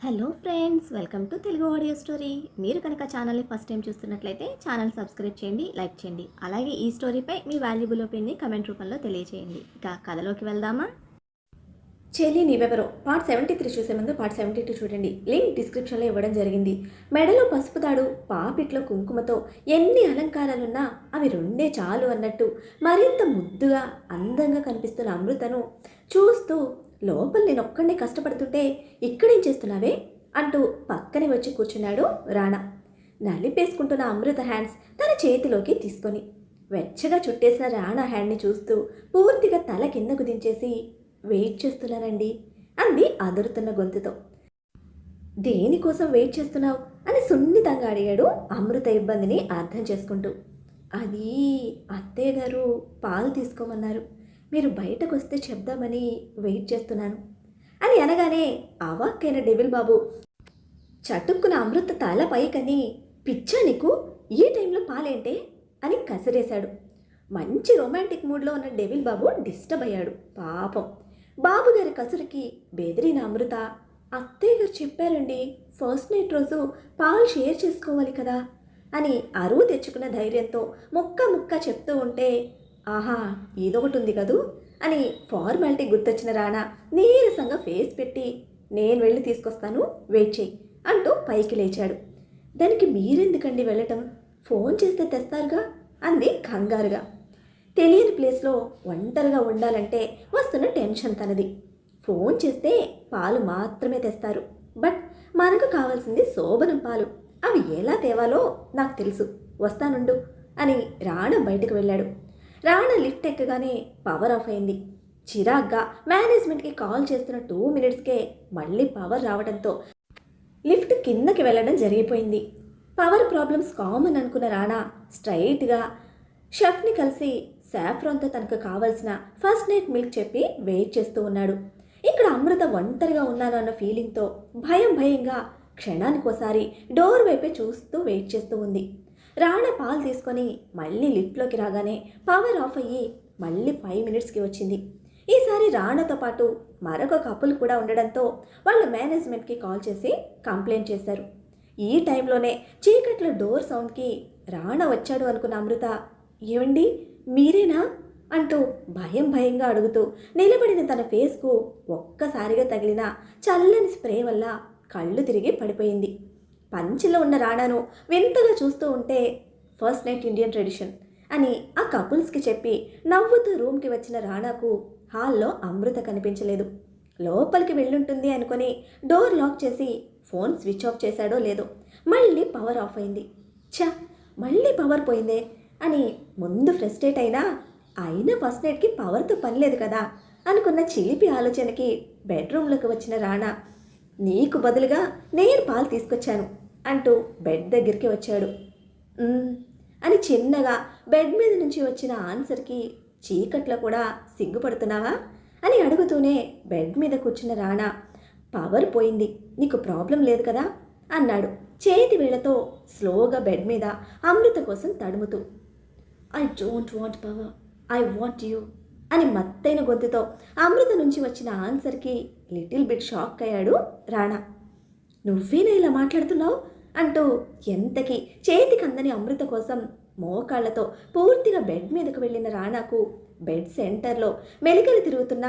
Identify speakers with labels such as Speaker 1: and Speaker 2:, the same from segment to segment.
Speaker 1: Hello friends, welcome to Telugu audio story. మీరు కనుక ఛానల్ని ఫస్ట్ టైం చూస్తున్నట్లయితే ఛానల్ సబ్స్క్రైబ్ చేయండి, లైక్ చేయండి. అలాగే ఈ స్టోరీపై మీ వాల్యుబుల్ ఒపీనియన్ని కమెంట్ రూపంలో తెలియజేయండి. ఇక కథలోకి వెళ్దామా? చెల్లి నీవెవరో పార్ట్ 73 చూసే ముందు పార్ట్ 72 చూడండి. లింక్ డిస్క్రిప్షన్లో ఇవ్వడం జరిగింది. మెడలో పసుపు తాడు, పాపిట్లో కుంకుమతో ఎన్ని అలంకారాలున్నా అవి రెండే చాలు అన్నట్టు మరింత ముద్దుగా అందంగా కనిపిస్తున్న అమృతను చూస్తూ లోపల నేనొక్కడే కష్టపడుతుంటే ఇక్కడేం చేస్తున్నావే అంటూ పక్కనే వచ్చి కూర్చున్నాడు రాణా. నలిపేసుకుంటున్న అమృత హ్యాండ్స్ తన చేతిలోకి తీసుకొని వెచ్చగా చుట్టేసిన రాణా హ్యాండ్ని చూస్తూ పూర్తిగా తల కిందకు దించేసి వెయిట్ చేస్తున్నానండి అంది అదురుతున్న గొంతుతో. దేనికోసం వెయిట్ చేస్తున్నావు అని సున్నితంగా అడిగాడు అమృత ఇబ్బందిని అర్థం చేసుకుంటూ. అది అత్తయ్య గారు పాలు తీసుకోమన్నారు, మీరు బయటకు వస్తే చెప్దామని వెయిట్ చేస్తున్నాను అని అనగానే అవాక్కైన డెవిల్ బాబు చటుక్కున అమృత తల పైకని, పిచ్చా నీకు ఈ టైంలో పాలేంటే అని కసిరేశాడు. మంచి రొమాంటిక్ మూడ్లో ఉన్న డెవిల్ బాబు డిస్టర్బ్ అయ్యాడు. పాపం బాబుగారి కసురికి బెదిరిన అమృత, అత్తయ్య గారు చెప్పారండి ఫస్ట్ నైట్ రోజు పాలు షేర్ చేసుకోవాలి కదా అని అరువు తెచ్చుకున్న ధైర్యంతో ముక్క ముక్క చెప్తూ ఉంటే, ఆహా ఇదొకటి ఉంది కదూ అని ఫార్మాలిటీ గుర్తొచ్చిన రాణా నీరసంగా ఫేస్ పెట్టి, నేను వెళ్ళి తీసుకొస్తాను వెయిట్ చేయి అంటూ పైకి లేచాడు. దానికి మీరెందుకండి వెళ్ళటం, ఫోన్ చేస్తే తెస్తారుగా అంది కంగారుగా. తెలియని ప్లేస్లో ఒంటరిగా ఉండాలంటే వస్తున్న టెన్షన్ తనది. ఫోన్ చేస్తే పాలు మాత్రమే తెస్తారు, బట్ మనకు కావాల్సింది శోభనం పాలు, అవి ఎలా తేవాలో నాకు తెలుసు, వస్తానుండు అని రాణా బయటకు వెళ్ళాడు. రాణా లిఫ్ట్ ఎక్కగానే పవర్ ఆఫ్ అయింది. చిరాగ్గా మేనేజ్మెంట్కి కాల్ చేస్తున్న 2 మినిట్స్కే మళ్ళీ పవర్ రావడంతో లిఫ్ట్ కిందకి వెళ్ళడం జరిగిపోయింది. పవర్ ప్రాబ్లమ్స్ కామన్ అనుకున్న రాణా స్ట్రైట్గా షెఫ్ని కలిసి సాఫ్రాన్తో తనకు కావాల్సిన ఫస్ట్ నైట్ మిల్క్ చెప్పి వెయిట్ చేస్తూ ఉన్నాడు. ఇక్కడ అమృత ఒంటరిగా ఉన్నాను అన్న ఫీలింగ్తో భయంగా క్షణానికోసారి డోర్ వైపే చూస్తూ వెయిట్ చేస్తూ ఉంది. రాణా పాలు తీసుకొని మళ్ళీ లిఫ్ట్లోకి రాగానే పవర్ ఆఫ్ అయ్యి మళ్ళీ 5 మినిట్స్కి వచ్చింది. ఈసారి రాణాతో పాటు మరొక కపుల్ కూడా ఉండడంతో వాళ్ళ మేనేజ్మెంట్కి కాల్ చేసి కంప్లైంట్ చేశారు. ఈ టైంలోనే చీకట్లో డోర్ సౌండ్కి రాణా వచ్చాడు అనుకున్న అమృత, ఏమండి మీరేనా అంటూ భయంగా అడుగుతూ నిలబడిన తన ఫేస్కు ఒక్కసారిగా తగిలిన చల్లని స్ప్రే వల్ల కళ్ళు తిరిగి పడిపోయింది. పంచిలో ఉన్న రాణాను వింతగా చూస్తూ ఉంటే, ఫస్ట్ నైట్ ఇండియన్ ట్రెడిషన్ అని ఆ కపుల్స్కి చెప్పి నవ్వుతూ రూమ్కి వచ్చిన రాణాకు హాల్లో అమృత కనిపించలేదు. లోపలికి వెళ్ళుంటుంది అనుకొని డోర్ లాక్ చేసి ఫోన్ స్విచ్ ఆఫ్ చేశాడో లేదో మళ్ళీ పవర్ ఆఫ్ అయింది. మళ్ళీ పవర్ పోయిందే అని ముందు ఫ్రస్ట్రేట్ అయినా ఫస్ట్ నైట్కి పవర్తో పని లేదు కదా అనుకున్న చిలిపి ఆలోచనకి బెడ్రూమ్లోకి వచ్చిన రాణా, నీకు బదులుగా నేను పాలు తీసుకొచ్చాను అంటూ బెడ్ దగ్గరికి వచ్చాడు. అని చిన్నగా బెడ్ మీద నుంచి వచ్చిన ఆన్సర్కి చీకట్లో కూడా సిగ్గుపడుతున్నావా అని అడుగుతూనే బెడ్ మీద కూర్చున్న రాణా, పవర్ పోయింది, నీకు ప్రాబ్లం లేదు కదా అన్నాడు చేతి వేళ్లతో స్లోగా బెడ్ మీద అమృత కోసం తడుముతూ. I don't want power, I want you అని మత్తైన గొంతుతో అమృత నుంచి వచ్చిన ఆన్సర్కి లిటిల్ బిట్ షాక్ అయ్యాడు రాణా. నువ్వేనా ఇలా మాట్లాడుతున్నావు అంటూ ఎంతకి చేతికి అందని అమృత కోసం మోకాళ్లతో పూర్తిగా బెడ్ మీదకు వెళ్ళిన రాణాకు బెడ్ సెంటర్లో మెలికలు తిరుగుతున్న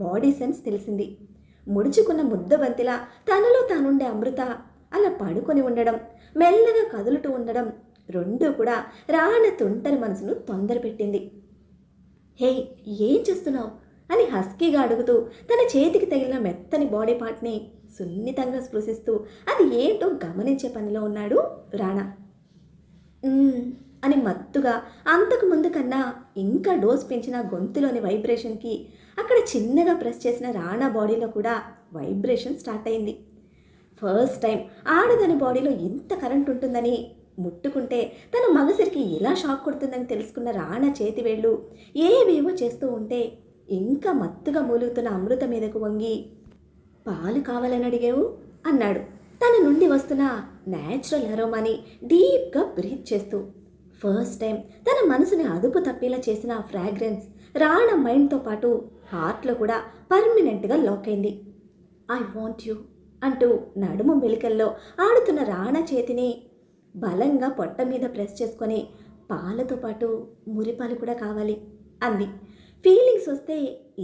Speaker 1: బాడీ సెన్స్ తెలిసింది. ముడుచుకున్న ముద్దబంతిలా తనలో తానుండే అమృత అలా పడుకొని ఉండడం, మెల్లగా కదులుతూ ఉండడం రెండూ కూడా రాణా తుంటరి మనసును తొందర పెట్టింది. హే ఏం చేస్తున్నావు అని హస్కీగా అడుగుతూ తన చేతికి తగిలిన మెత్తని బాడీ పార్ట్ని సున్నితంగా స్పృశిస్తూ అది ఏంటో గమనించే పనిలో ఉన్నాడు రాణా. అని మత్తుగా అంతకు ముందు కన్నా ఇంకా డోస్ పెంచిన గొంతులోని వైబ్రేషన్కి అక్కడ చిన్నగా ప్రెస్ చేసిన రాణా బాడీలో కూడా వైబ్రేషన్ స్టార్ట్ అయింది. ఫస్ట్ టైం ఆడదాని బాడీలో ఇంత కరెంట్ ఉంటుందని, ముట్టుకుంటే తన మగసిరికి ఎలా షాక్ కొడుతుందని తెలుసుకున్న రాణా చేతి వేళ్ళు ఏవేవో చేస్తూ ఉంటే ఇంకా మత్తుగా మూలుగుతున్న అమృత మీదకు వంగి, పాలు కావాలని అడిగావు అన్నాడు తన నుండి వస్తున్న న్యాచురల్ అరోమాని డీప్గా బ్రీత్ చేస్తూ. ఫస్ట్ టైం తన మనసుని అదుపు తప్పేలా చేసిన ఆ ఫ్రాగ్రెన్స్ రాణా మైండ్తో పాటు హార్ట్లో కూడా పర్మనెంట్గా లాక్ అయింది. ఐ వాంట్ యూ అంటూ నడుము మెలికల్లో ఆడుతున్న రాణా చేతిని బలంగా పొట్ట మీద ప్రెస్ చేసుకొని పాలతో పాటు మురిపాలు కూడా కావాలి అంది. ఫీలింగ్స్ వస్తే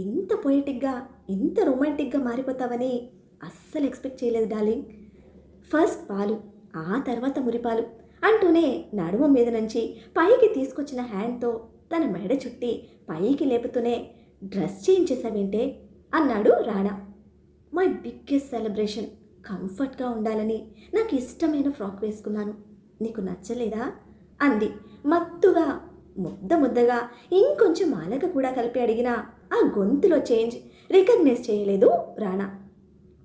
Speaker 1: ఇంత పొయిటిక్గా ఇంత రొమాంటిక్గా మారిపోతావని అస్సలు ఎక్స్పెక్ట్ చేయలేదు డార్లింగ్. ఫస్ట్ పాలు, ఆ తర్వాత మురిపాలు అంటూనే నడుము మీద నుంచి పైకి తీసుకొచ్చిన హ్యాండ్తో తన మెడ చుట్టి పైకి లేపుతూనే డ్రెస్ చేంజ్ చేసావేంటే అన్నాడు రాణా. మై బిగ్గెస్ట్ సెలబ్రేషన్, కంఫర్ట్గా ఉండాలని నాకు ఇష్టమైన ఫ్రాక్ వేసుకున్నాను, నీకు నచ్చలేదా అంది మత్తుగా. ముద్దగా ఇంకొంచెం అలక కూడా కలిపి అడిగినా ఆ గొంతులో చేంజ్ రికగ్నైజ్ చేయలేదు రాణా.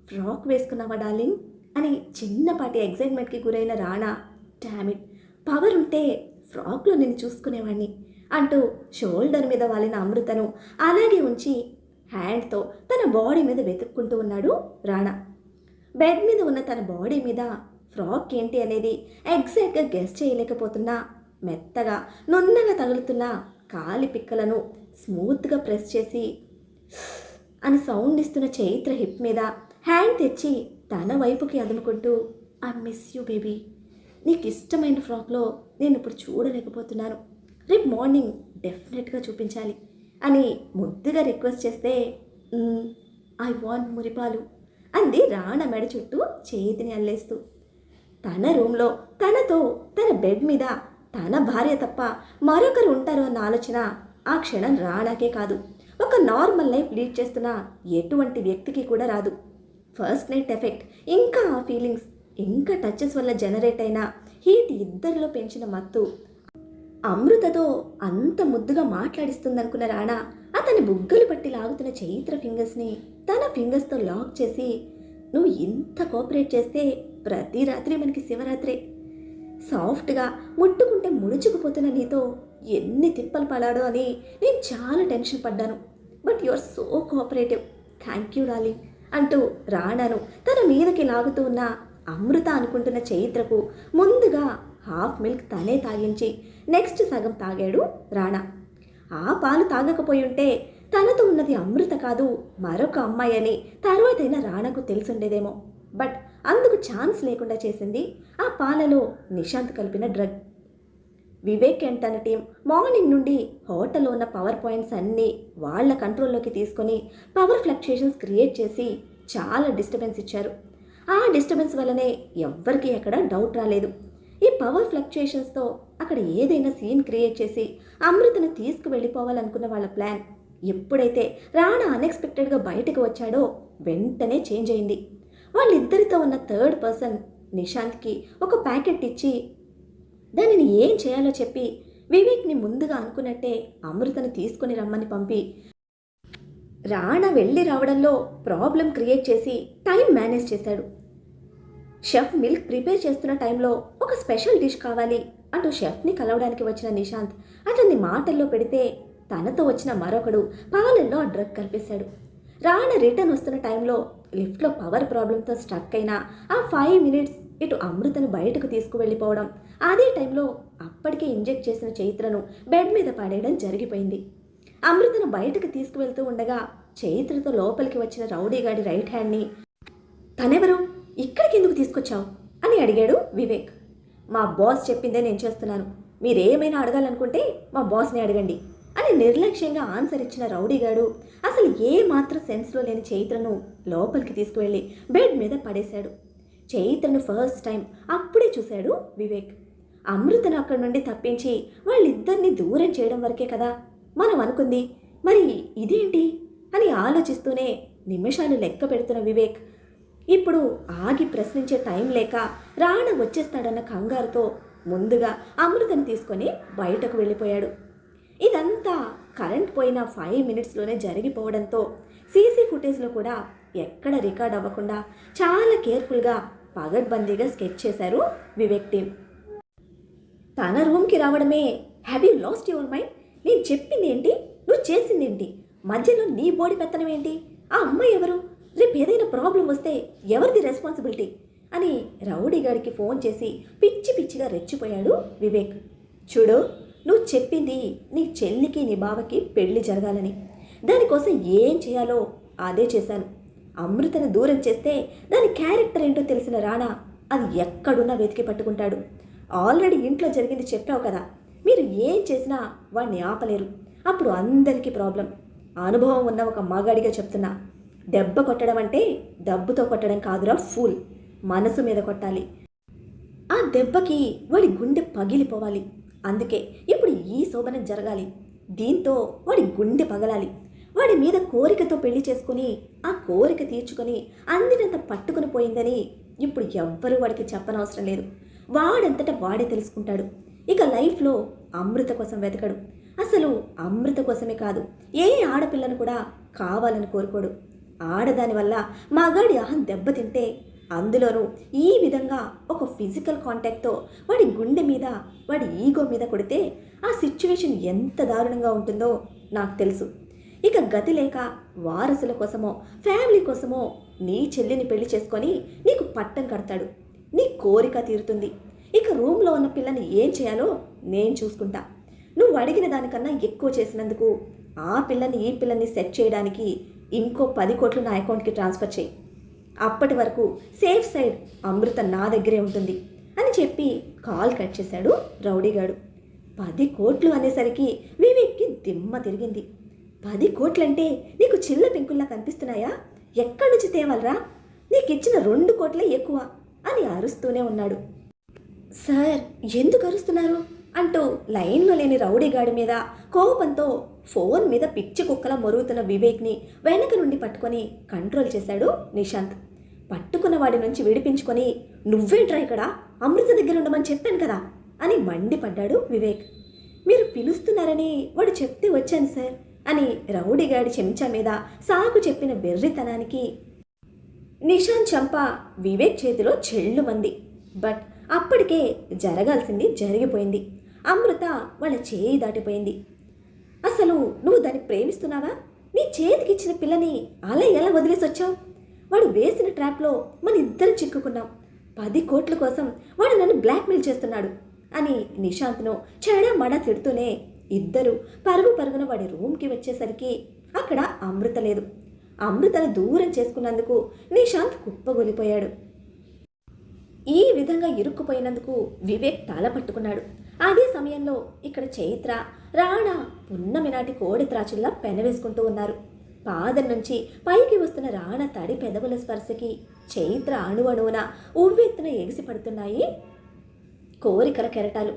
Speaker 1: ఫ్రాక్ వేసుకున్నావా డార్లింగ్ అని చిన్నపాటి ఎగ్జైట్మెంట్కి గురైన రాణా, డామిట్, పవర్ ఉంటే ఫ్రాక్లో నేను చూసుకునేవాడిని అంటూ షోల్డర్ మీద వాలిన అమృతను అలాగే ఉంచి హ్యాండ్తో తన బాడీ మీద వెతుక్కుంటూ ఉన్నాడు రాణా. బెడ్ మీద ఉన్న తన బాడీ మీద ఫ్రాక్ ఏంటి అనేది ఎగ్జాక్ట్గా గెస్ చేయలేకపోతున్నా మెత్తగా నున్నగా తగులుతున్న కాలి పిక్కలను స్మూత్గా ప్రెస్ చేసి అని సౌండ్ ఇస్తున్న చైత్ర హిప్ మీద హ్యాండ్ తెచ్చి తన వైపుకి అదుముకుంటూ ఐ మిస్ యూ బేబీ, నీకు ఇష్టమైన ఫ్రాక్లో నేను ఇప్పుడు చూడలేకపోతున్నాను, రేపు మార్నింగ్ డెఫినెట్గా చూపించాలి అని ముద్దుగా రిక్వెస్ట్ చేస్తే ఐ వాంట్ మురిపాలు అంది రాణా మెడ చుట్టూ చేతిని అల్లేస్తూ. తన రూమ్లో తనతో తన బెడ్ మీద తన భార్య తప్ప మరొకరు ఉంటారు అన్న ఆలోచన ఆ క్షణం రాణాకే కాదు, ఒక నార్మల్ లైఫ్ లీడ్ చేస్తున్న ఎటువంటి వ్యక్తికి కూడా రాదు. ఫస్ట్ నైట్ ఎఫెక్ట్, ఇంకా ఆ ఫీలింగ్స్, ఇంకా టచెస్ వల్ల జనరేట్ అయిన హీట్ ఇద్దరిలో పెంచిన మత్తు అమృతతో అంత ముద్దుగా మాట్లాడిస్తుందనుకున్న రాణా అతని బుగ్గలు పట్టి లాగుతున్న చైత్ర ఫింగర్స్ని తన ఫింగర్స్తో లాక్ చేసి, నువ్వు ఇంత కోఆపరేట్ చేస్తే ప్రతి రాత్రి మనకి శివరాత్రే, సాఫ్ట్గా ముట్టుకుంటే ముడుచుకుపోతున్న నీతో ఎన్ని తిప్పలు పడాడో అని నేను చాలా టెన్షన్ పడ్డాను, but you are so cooperative, thank you darling అంటూ రాణాను తన మీదకి లాగుతూ ఉన్న అమృత అనుకుంటున్న చైత్రకు ముందుగా హాఫ్ మిల్క్ తనే తాగించి నెక్స్ట్ సగం తాగాడు రాణా. ఆ పాలు తాగకపోయి ఉంటే తనతో ఉన్నది అమృత కాదు మరొక అమ్మాయి అని తర్వాతైనా రాణాకు తెలిసుండేదేమో, బట్ అందుకు ఛాన్స్ లేకుండా చేసింది ఆ పాలలో నిశాంత్ కలిపిన డ్రగ్. వివేక్ అండ్ తన టీం మార్నింగ్ నుండి హోటల్లో ఉన్న పవర్ పాయింట్స్ అన్నీ వాళ్ళ కంట్రోల్లోకి తీసుకొని పవర్ ఫ్లక్చుయేషన్స్ క్రియేట్ చేసి చాలా డిస్టర్బెన్స్ ఇచ్చారు. ఆ డిస్టర్బెన్స్ వల్లనే ఎవ్వరికీ ఎక్కడ డౌట్ రాలేదు. ఈ పవర్ ఫ్లక్చుయేషన్స్తో అక్కడ ఏదైనా సీన్ క్రియేట్ చేసి అమృతను తీసుకువెళ్ళిపోవాలనుకున్న వాళ్ళ ప్లాన్ ఎప్పుడైతే రాణా అన్ఎక్స్పెక్టెడ్గా బయటకు వచ్చాడో వెంటనే చేంజ్ అయింది. వాళ్ళిద్దరితో ఉన్న థర్డ్ పర్సన్ నిశాంత్కి ఒక ప్యాకెట్ ఇచ్చి దానిని ఏం చేయాలో చెప్పి వివేక్ని ముందుగా అనుకున్నట్టే అమృతను తీసుకుని రమ్మని పంపి రాణా వెళ్ళి రావడంలో ప్రాబ్లం క్రియేట్ చేసి టైం మేనేజ్ చేశాడు. షెఫ్ మిల్క్ ప్రిపేర్ చేస్తున్న టైంలో ఒక స్పెషల్ డిష్ కావాలి అంటూ షెఫ్ని కలవడానికి వచ్చిన నిశాంత్ అతన్ని మాటల్లో పెడితే తనతో వచ్చిన మరొకడు పాలల్లో ఆ డ్రగ్ కలిపేశాడు. రాణా రిటర్న్ వస్తున్న టైంలో లిఫ్ట్లో పవర్ ప్రాబ్లంతో స్ట్రక్ అయిన ఆ 5 minutes ఇటు అమృతను బయటకు తీసుకువెళ్ళిపోవడం, అదే టైంలో అప్పటికే ఇంజెక్ట్ చేసిన చైత్రను బెడ్ మీద పడేయడం జరిగిపోయింది. అమృతను బయటకు తీసుకువెళ్తూ ఉండగా చైత్రతో లోపలికి వచ్చిన రౌడీగాడి రైట్ హ్యాండ్ని తనెవరు, ఇక్కడికి ఎందుకు తీసుకొచ్చావు అని అడిగాడు వివేక్. మా బాస్ చెప్పిందే నేను చేస్తున్నాను, మీరేమైనా అడగాలనుకుంటే మా బాస్ని అడగండి అని నిర్లక్ష్యంగా ఆన్సర్ ఇచ్చిన రౌడీగాడు అసలు ఏ మాత్రం సెన్స్లో లేని చైత్రను లోపలికి తీసుకువెళ్ళి బెడ్ మీద పడేశాడు. చైత్రను ఫస్ట్ టైం అప్పుడే చూశాడు వివేక్. అమృతను అక్కడి నుండి తప్పించి వాళ్ళిద్దరిని దూరం చేయడం వరకే కదా మనం అనుకుంది, మరి ఇదేంటి అని ఆలోచిస్తూనే నిమిషాలు లెక్క పెడుతున్న వివేక్ ఇప్పుడు ఆగి ప్రశ్నించే టైం లేక రాణా వచ్చేస్తాడన్న కంగారుతో ముందుగా అమృతను తీసుకొని బయటకు వెళ్ళిపోయాడు. ఇదంతా కరెంట్ పోయిన 5 minutesలోనే జరిగిపోవడంతో సీసీ ఫుటేజ్లో కూడా ఎక్కడ రికార్డ్ అవ్వకుండా చాలా కేర్ఫుల్గా పగడ్బందీగా స్కెచ్ చేశారు వివేక్ టీం. తన రూమ్కి రావడమే have you lost your mind, నేను చెప్పింది ఏంటి, నువ్వు చేసింది ఏంటి, మధ్యలో నీ బాడీ పెత్తనం ఏంటి, ఆ అమ్మాయి ఎవరు, రేపు ఏదైనా ప్రాబ్లం వస్తే ఎవరిది రెస్పాన్సిబిలిటీ అని రౌడీగాడికి ఫోన్ చేసి పిచ్చి పిచ్చిగా రెచ్చిపోయాడు వివేక్. చూడు, నువ్వు చెప్పింది నీ చెల్లికి నీ బావకి పెళ్లి జరగాలని, దానికోసం ఏం చేయాలో అదే చేశాను. అమృతను దూరం చేస్తే దాని క్యారెక్టర్ ఏంటో తెలిసిన రాణా అది ఎక్కడున్నా వెతికి పట్టుకుంటాడు. ఆల్రెడీ ఇంట్లో జరిగింది చెప్పావు కదా, మీరు ఏం చేసినా వాడిని ఆపలేరు, అప్పుడు అందరికీ ప్రాబ్లం. అనుభవం ఉన్న ఒక మగాడిగా చెప్తున్నా, దెబ్బ కొట్టడం అంటే డబ్బుతో కొట్టడం కాదురా ఫూల్, మనసు మీద కొట్టాలి. ఆ దెబ్బకి వాడి గుండె పగిలిపోవాలి. అందుకే ఇప్పుడు ఈ శోభనం జరగాలి. దీంతో వాడి గుండె పగలాలి. వాడి మీద కోరికతో పెళ్లి చేసుకుని ఆ కోరిక తీర్చుకొని అందినంత పట్టుకుని పోయిందని ఇప్పుడు ఎవ్వరూ వాడికి చెప్పనవసరం లేదు. వాడంతటా వాడే తెలుసుకుంటాడు. ఇక లైఫ్లో అమృత కోసం వెతకడు. అసలు అమృత కోసమే కాదు, ఏ ఆడపిల్లను కూడా కావాలని కోరుకోడు. ఆడదాని వల్ల మగాడి అహం దెబ్బతింటే, అందులోనూ ఈ విధంగా ఒక ఫిజికల్ కాంటాక్ట్తో వాడి గుండె మీద, వాడి ఈగో మీద కొడితే ఆ సిచ్యువేషన్ ఎంత దారుణంగా ఉంటుందో నాకు తెలుసు. ఇక గతి లేక వారసుల కోసమో ఫ్యామిలీ కోసమో నీ చెల్లిని పెళ్లి చేసుకొని నీకు పట్టం కడతాడు. నీ కోరిక తీరుతుంది. ఇక రూమ్లో ఉన్న పిల్లని ఏం చేయాలో నేను చూసుకుంటా. నువ్వు అడిగిన దానికన్నా ఎక్కువ చేసినందుకు ఆ పిల్లని ఈ పిల్లని సెట్ చేయడానికి ఇంకో 10 కోట్లు నా అకౌంట్కి ట్రాన్స్ఫర్ చేయి. అప్పటి వరకు సేఫ్ సైడ్ అమృత నా దగ్గరే ఉంటుంది అని చెప్పి కాల్ కట్ చేశాడు రౌడీగాడు. 10 కోట్లు అనేసరికి వివేక్కి దిమ్మ తిరిగింది. 10 కోట్లంటే నీకు చిల్ల పెంకుల్లా కనిపిస్తున్నాయా? ఎక్కడి నుంచి తేవాలరా? నీకిచ్చిన 2 కోట్లే ఎక్కువ అని అరుస్తూనే ఉన్నాడు. సార్ ఎందుకు అరుస్తున్నారు అంటూ లైన్లో లేని రౌడీగాడి మీద కోపంతో ఫోన్ మీద పిచ్చి కుక్కలా మొరుగుతున్న వివేక్ని వెనక నుండి పట్టుకొని కంట్రోల్ చేశాడు నిశాంత్. పట్టుకున్న వాడి నుంచి విడిపించుకొని, నువ్వేంట్రా ఇక్కడ, అమృత దగ్గర ఉండమని చెప్పాను కదా అని మండిపడ్డాడు వివేక్. మీరు పిలుస్తున్నారని వాడు చెప్తే వచ్చాను సార్ అని రౌడీగాడి చెంచా మీద సాకు చెప్పిన వెర్రితనానికి నిశాంత్ చంప వివేక్ చేతిలో చెల్లుమంది. బట్ అప్పటికే జరగాల్సింది జరిగిపోయింది. అమృత వాళ్ళ చేయి దాటిపోయింది. అసలు నువ్వు దాన్ని ప్రేమిస్తున్నావా? నీ చేతికిచ్చిన పిల్లని అలా ఎలా వదిలేసి వచ్చావు? వాడు వేసిన ట్రాప్లో మన ఇద్దరు చిక్కుకున్నాం. 10 కోట్ల కోసం వాడు నన్ను బ్లాక్మెయిల్ చేస్తున్నాడు అని నిశాంత్ను చెడమడ తిడుతూనే ఇద్దరు పరుగు పరుగున వాడి రూమ్కి వచ్చేసరికి అక్కడ అమృత లేదు. అమృతను దూరం చేసుకున్నందుకు నిశాంత్ కుప్పగొలిపోయాడు. ఈ విధంగా ఇరుక్కుపోయినందుకు వివేక్ తల పట్టుకున్నాడు. అదే సమయంలో ఇక్కడ చైత్ర, రాణా పున్నమి నాటి కోడి త్రాచుల్లా పెనవేసుకుంటూ ఉన్నారు. పాదం నుంచి పైకి వస్తున్న రాణా తడి పెదవుల స్పర్శకి చైత్ర అణువణువున ఉవ్వెత్తున ఎగిసిపడుతున్నాయి కోరికల కెరటాలు.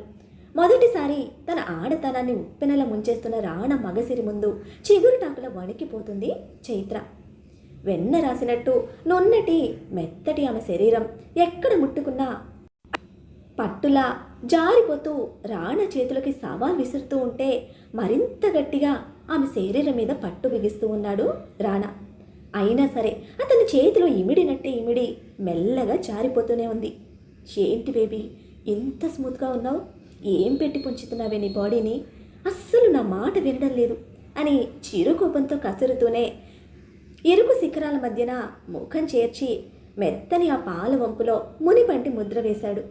Speaker 1: మొదటిసారి తన ఆడతనాన్ని ఉప్పెనల ముంచేస్తున్న రాణా మగసిరి ముందు చిగురుటాకుల వణికిపోతుంది చైత్ర. వెన్న రాసినట్టు నున్నటి మెత్తటి ఆమె శరీరం ఎక్కడ ముట్టుకున్నా పట్టులా జారిపోతూ రాణా చేతులకి సవాల్ విసురుతూ ఉంటే మరింత గట్టిగా ఆమె శరీరం మీద పట్టు బిగిస్తూ ఉన్నాడు రాణా. అయినా సరే అతని చేతిలో ఇమిడినట్టే ఇమిడి మెల్లగా జారిపోతూనే ఉంది. ఏంటి బేబీ ఇంత స్మూత్గా ఉన్నావు? ఏం పెట్టి పుంచుతున్నావే నీ బాడీని? అస్సలు నా మాట వినడం లేదు అని చిరుకోపంతో కసురుతూనే ఇరుకు శిఖరాల మధ్యన ముఖం చేర్చి మెత్తని ఆ పాల వంపులో మునిపంటి ముద్ర వేశాడు.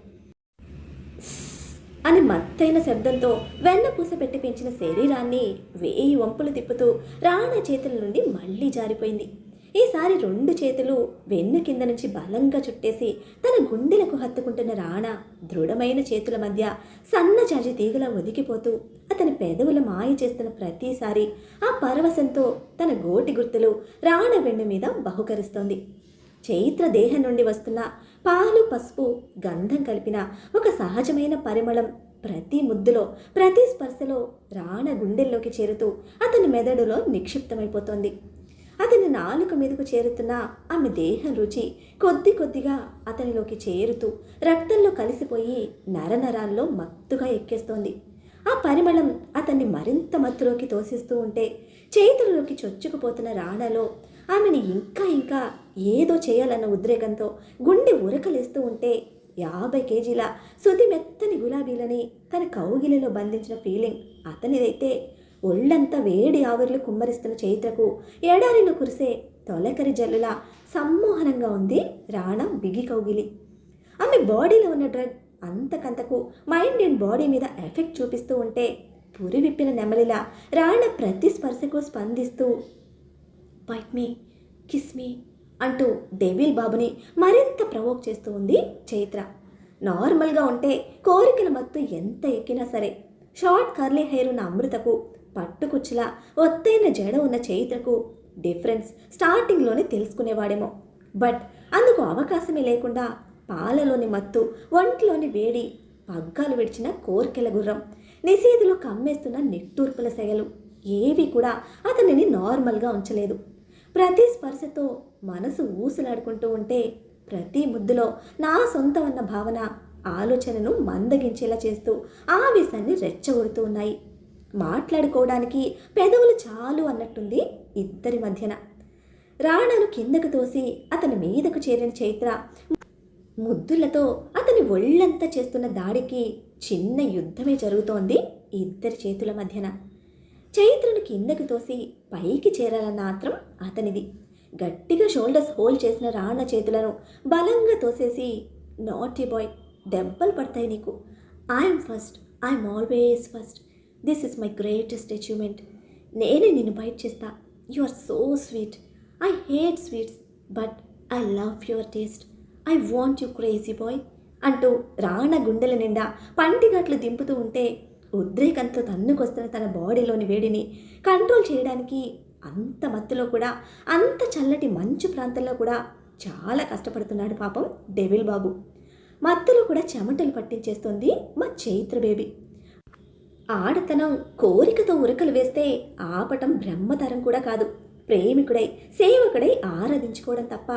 Speaker 1: అని మత్తైన శబ్దంతో వెన్నపూస పెట్టి పెంచిన శరీరాన్ని 1000 వంపులు తిప్పుతూ రాణా చేతుల నుండి మళ్ళీ జారిపోయింది. ఈసారి 2 చేతులు వెన్ను కింద నుంచి బలంగా చుట్టేసి తన గుండెలకు హత్తుకుంటున్న రాణా దృఢమైన చేతుల మధ్య సన్నజాజి తీగలా ఒదికిపోతూ అతని పెదవులు మాయ చేస్తున్న ప్రతిసారి ఆ పరవశంతో తన గోటి గుర్తులు రాణా వెన్ను మీద బహుకరిస్తోంది. చైత్ర దేహం నుండి వస్తున్న పాలు, పసుపు, గంధం కలిపిన ఒక సహజమైన పరిమళం ప్రతి ముద్దులో, ప్రతి స్పర్శలో రాణా గుండెల్లోకి చేరుతూ అతని మెదడులో నిక్షిప్తమైపోతోంది. అతని నాలుక మీదకు చేరుతున్న ఆమె దేహం రుచి కొద్ది కొద్దిగా అతనిలోకి చేరుతూ రక్తంలో కలిసిపోయి నరనరాల్లో మత్తుగా ఎక్కేస్తోంది. ఆ పరిమళం అతన్ని మరింత మత్తులోకి తోసిస్తూ ఉంటే చేతులలోకి చొచ్చుకుపోతున్న రాణాలో ఆమెను ఇంకా ఇంకా ఏదో చేయాలన్న ఉద్రేకంతో గుండె ఉరకలేస్తూ ఉంటే 50 కేజీల సుది మెత్తని గులాబీలని తన కౌగిలిలో బంధించిన ఫీలింగ్ అతనిదైతే ఒళ్ళంతా వేడి ఆవిర్లు కుమ్మరిస్తున్న చైత్రకు ఎడారిలో కురిసే తొలకరి జల్లులా సమ్మోహనంగా ఉంది రాణా బిగి కౌగిలి. ఆమె బాడీలో ఉన్న డ్రగ్ అంతకంతకు మైండ్ అండ్ బాడీ మీద ఎఫెక్ట్ చూపిస్తూ ఉంటే పురి విప్పిన నెమలిలా రాణా ప్రతి స్పర్శకు స్పందిస్తూ బైట్ మీ, కిస్ మీ, అంటూ డెవిల్ బాబుని మరింత ప్రవోక్ చేస్తూ ఉంది చైత్ర. నార్మల్గా ఉంటే కోరికల మత్తు ఎంత ఎక్కినా సరే షార్ట్ కర్లీ హెయిర్ ఉన్న అమృతకు, పట్టుకుచ్చులా ఒత్తైన జడ ఉన్న చైత్రకు డిఫరెన్స్ స్టార్టింగ్లోనే తెలుసుకునేవాడేమో. బట్ అందుకు అవకాశమే లేకుండా పాలలోని మత్తు, ఒంట్లోని వేడి, పగ్గాలు విడిచిన కోర్కెల గుర్రం, నిశీదులో కమ్మేస్తున్న నిట్టూర్పుల సెగలు ఏవి కూడా అతనిని నార్మల్గా ఉంచలేదు. ప్రతి స్పర్శతో మనసు ఊసులాడుకుంటూ ఉంటే ప్రతి ముద్దులో నా సొంతం అన్న భావన ఆలోచనను మందగించేలా చేస్తూ ఆవేశాన్ని రెచ్చగొడుతూ ఉన్నాయి. మాట్లాడుకోవడానికి పెదవులు చాలు అన్నట్టుంది ఇద్దరి మధ్యన. రాణాను కిందకు తోసి అతని మీదకు చేరిన చైత్ర ముద్దులతో అతని ఒళ్ళంతా చేస్తున్న దాడికి చిన్న యుద్ధమే జరుగుతోంది ఇద్దరి చేతుల మధ్యన. చైత్రను కిందకు తోసి పైకి చేరాలన్న ఆత్రం అతనిది. గట్టిగా షోల్డర్స్ హోల్డ్ చేసిన రాణా చేతులను బలంగా తోసేసి, నాటీ బాయ్, దెబ్బలు పడతాయి నీకు, I'm first, I'm always first, this is my greatest achievement, నేనే నిన్ను బైట్ చేస్తా, you are so sweet, I hate sweets but I love your taste, I want you crazy boy అంటూ రాణా గుండెల నిండా పంటిగట్లు దింపుతూ ఉంటే ఉద్రేకంతో తన్నుకొస్తున్న తన బాడీలోని వేడిని కంట్రోల్ చేయడానికి అంత మత్తులో కూడా, అంత చల్లటి మంచు ప్రాంతంలో కూడా చాలా కష్టపడుతున్నాడు పాపం డెవిల్ బాబు. మత్తులో కూడా చెమటలు పట్టించేస్తుంది మా చైత్ర బేబీ. ఆడతనం కోరికతో ఉరకలు వేస్తే ఆపటం బ్రహ్మతరం కూడా కాదు. ప్రేమికుడై సేవకుడై ఆరాధించుకోవడం తప్ప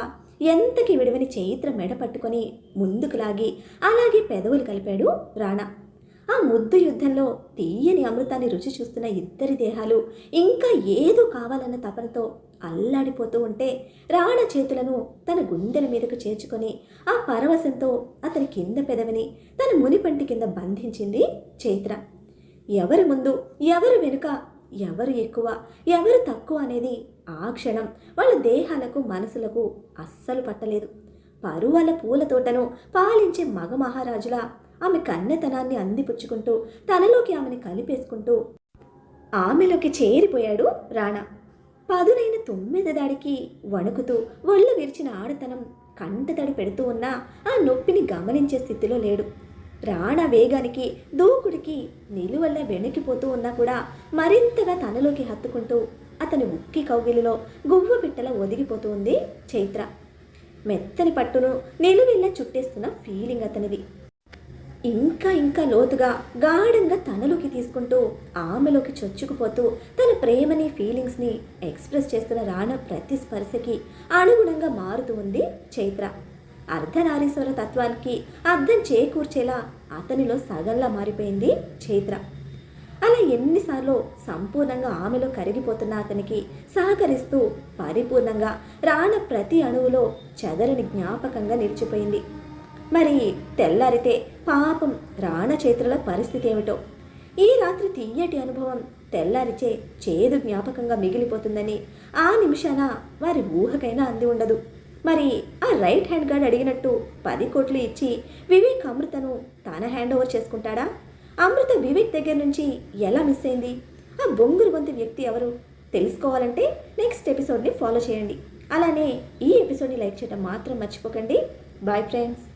Speaker 1: ఎంతకి విడవని చైత్ర మెడ పట్టుకొని ముందుకు లాగి అలాగే పెదవులు కలిపాడు రాణా. ఆ ముద్దు యుద్ధంలో తీయని అమృతాన్ని రుచి చూస్తున్న ఇద్దరి దేహాలు ఇంకా ఏదో కావాలన్న తపనతో అల్లాడిపోతూ ఉంటే రాణా చేతులను తన గుండెల మీదకు చేర్చుకొని ఆ పరవశంతో అతని కింద పెదవిని తన మునిపంటి కింద బంధించింది చైత్ర. ఎవరి ముందు, ఎవరు వెనుక, ఎవరు ఎక్కువ, ఎవరు తక్కువ అనేది ఆ క్షణం వాళ్ళ దేహాలకు, మనసులకు అస్సలు పట్టలేదు. పరువాల పూల తోటను పాలించే మగ మహారాజులా ఆమె కన్నెతనాన్ని అందిపుచ్చుకుంటూ తనలోకి ఆమెని కలిపేసుకుంటూ ఆమెలోకి చేరిపోయాడు రాణా. పదునైన తొమ్మిది దాడికి వణుకుతూ ఒళ్ళు విరిచిన ఆడతనం కంటతడి పెడుతూ ఉన్నా ఆ నొప్పిని గమనించే స్థితిలో లేడు. రాణా వేగానికి, దూకుడికి నిలువల్ల వెనక్కిపోతూ ఉన్నా కూడా మరింతగా తనలోకి హత్తుకుంటూ అతని ఉక్కి కౌగిలిలో గువ్వ పిట్టల ఒదిగిపోతూ ఉంది చైత్ర. మెత్తని పట్టును నిలువెల్లా చుట్టేస్తున్న ఫీలింగ్ అతనిది. ఇంకా ఇంకా లోతుగా గాఢంగా తనలోకి తీసుకుంటూ ఆమెలోకి చొచ్చుకుపోతూ తన ప్రేమని, ఫీలింగ్స్ని ఎక్స్ప్రెస్ చేస్తున్న రాణా ప్రతి స్పర్శకి అనుగుణంగా మారుతూ ఉంది చైత్ర. అర్ధనారీశ్వర తత్వానికి అర్థం చేకూర్చేలా అతనిలో సగంలా మారిపోయింది చైత్ర. అలా ఎన్నిసార్లు సంపూర్ణంగా ఆమెలో కరిగిపోతున్న అతనికి సహకరిస్తూ పరిపూర్ణంగా రాణా ప్రతి అణువులో చెదరని జ్ఞాపకంగా నిలిచిపోయింది. మరి తెల్లారితే పాపం రాణా చైత్రల పరిస్థితి ఏమిటో? ఈ రాత్రి తీయటి అనుభవం తెల్లారిచే చేదు జ్ఞాపకంగా మిగిలిపోతుందని ఆ నిమిషాన వారి ఊహకైనా అంది ఉండదు. మరి ఆ రైట్ హ్యాండ్ గార్డ్ అడిగినట్టు 10 కోట్లు ఇచ్చి వివేక్ అమృతను తన హ్యాండ్ ఓవర్ చేసుకుంటాడా? అమృత వివేక్ దగ్గర నుంచి ఎలా మిస్ అయింది? ఆ బొంగురు గొంతు వ్యక్తి ఎవరు? తెలుసుకోవాలంటే నెక్స్ట్ ఎపిసోడ్ని ఫాలో చేయండి. అలానే ఈ ఎపిసోడ్ని లైక్ చేయడం మాత్రం మర్చిపోకండి. Bye friends.